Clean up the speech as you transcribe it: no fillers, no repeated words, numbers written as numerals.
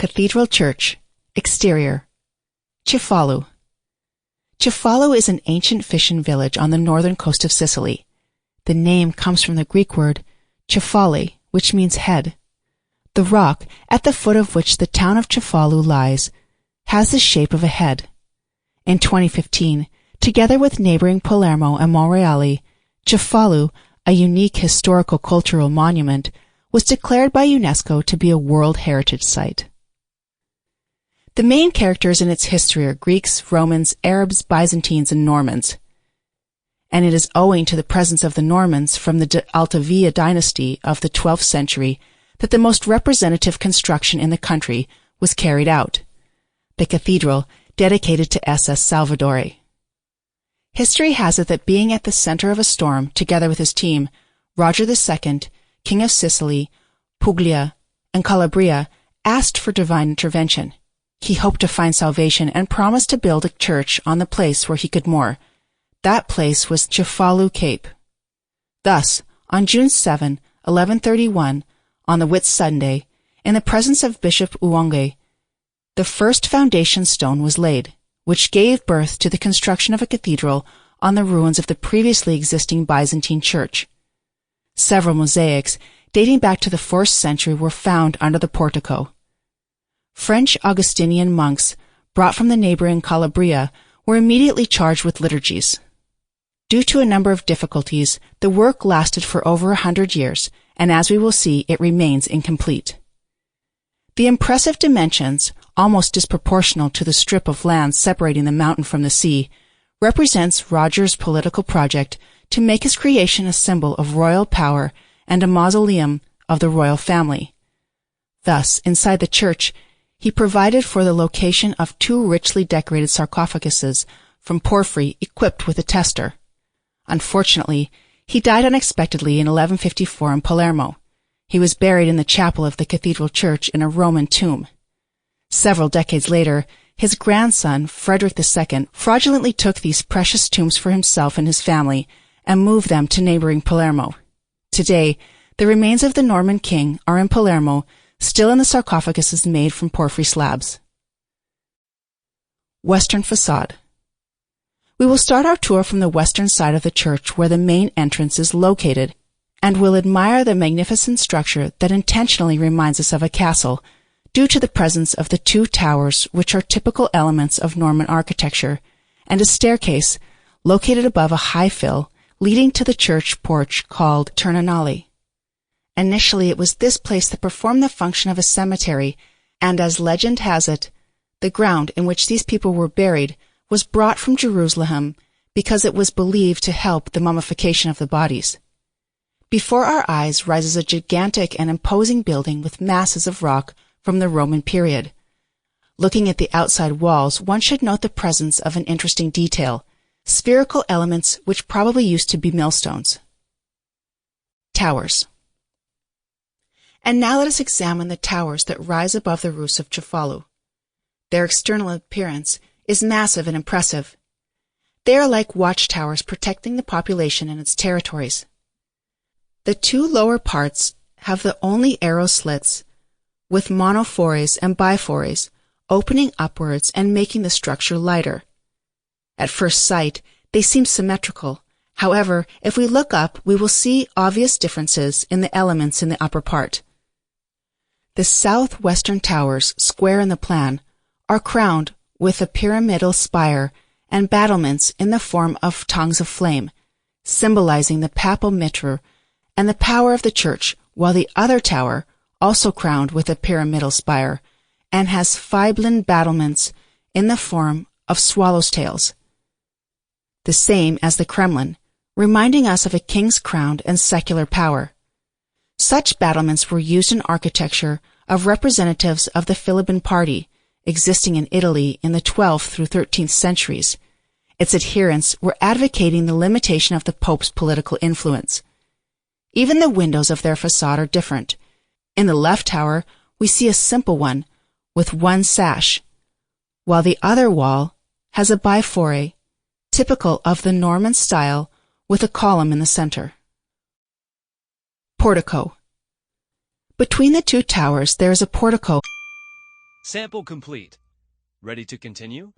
Cathedral Church. Exterior. Cefalu. Cefalu is an ancient fishing village on the northern coast of Sicily. The name comes from the Greek word cephalē, which means head. The rock, at the foot of which the town of Cefalu lies, has the shape of a head. In 2015, together with neighboring Palermo and Monreale, Cefalu, a unique historical cultural monument, was declared by UNESCO to be a World Heritage Site. The main characters in its history are Greeks, Romans, Arabs, Byzantines, and Normans. And it is owing to the presence of the Normans from the Altavilla dynasty of the 12th century that the most representative construction in the country was carried out, the cathedral dedicated to SS Salvadore. History has it that being at the center of a storm together with his team, Roger II, King of Sicily, Puglia, and Calabria, asked for divine intervention. He hoped to find salvation and promised to build a church on the place where he could moor. That place was Cefalu Cape. Thus, on June 7, 1131, on the Whit Sunday, in the presence of Bishop Uonge, the first foundation stone was laid, which gave birth to the construction of a cathedral on the ruins of the previously existing Byzantine church. Several mosaics, dating back to the 4th century, were found under the portico. French Augustinian monks, brought from the neighboring Calabria, were immediately charged with liturgies. Due to a number of difficulties, the work lasted for over 100 years, and as we will see, it remains incomplete. The impressive dimensions, almost disproportional to the strip of land separating the mountain from the sea, represents Roger's political project to make his creation a symbol of royal power and a mausoleum of the royal family. Thus, inside the church, he provided for the location of 2 richly decorated sarcophaguses from porphyry equipped with a tester. Unfortunately, he died unexpectedly in 1154 in Palermo. He was buried in the chapel of the cathedral church in a Roman tomb. Several decades later, his grandson, Frederick II, fraudulently took these precious tombs for himself and his family and moved them to neighboring Palermo. Today, the remains of the Norman king are in Palermo, still in the sarcophaguses made from porphyry slabs. Western Facade. We will start our tour from the western side of the church where the main entrance is located, and will admire the magnificent structure that intentionally reminds us of a castle, due to the presence of the 2 towers which are typical elements of Norman architecture, and a staircase located above a high fill leading to the church porch called Terminale. Initially, it was this place that performed the function of a cemetery, and as legend has it, the ground in which these people were buried was brought from Jerusalem because it was believed to help the mummification of the bodies. Before our eyes rises a gigantic and imposing building with masses of rock from the Roman period. Looking at the outside walls, one should note the presence of an interesting detail, spherical elements which probably used to be millstones. Towers. And now let us examine the towers that rise above the roofs of Cefalu. Their external appearance is massive and impressive. They are like watchtowers protecting the population and its territories. The 2 lower parts have the only arrow slits, with monophores and biphores, opening upwards and making the structure lighter. At first sight, they seem symmetrical. However, if we look up, we will see obvious differences in the elements in the upper part. The southwestern towers, square in the plan, are crowned with a pyramidal spire and battlements in the form of tongues of flame, symbolizing the papal mitre and the power of the church, while the other tower, also crowned with a pyramidal spire, and has fiblin battlements in the form of swallows' tails, the same as the Kremlin, reminding us of a king's crown and secular power. Such battlements were used in architecture of representatives of the Philippine party, existing in Italy in the 12th through 13th centuries. Its adherents were advocating the limitation of the Pope's political influence. Even the windows of their facade are different. In the left tower, we see a simple one with 1 sash, while the other wall has a biphore, typical of the Norman style, with a column in the center. Portico. Between the 2 towers there is a portico Sample complete. Ready to continue?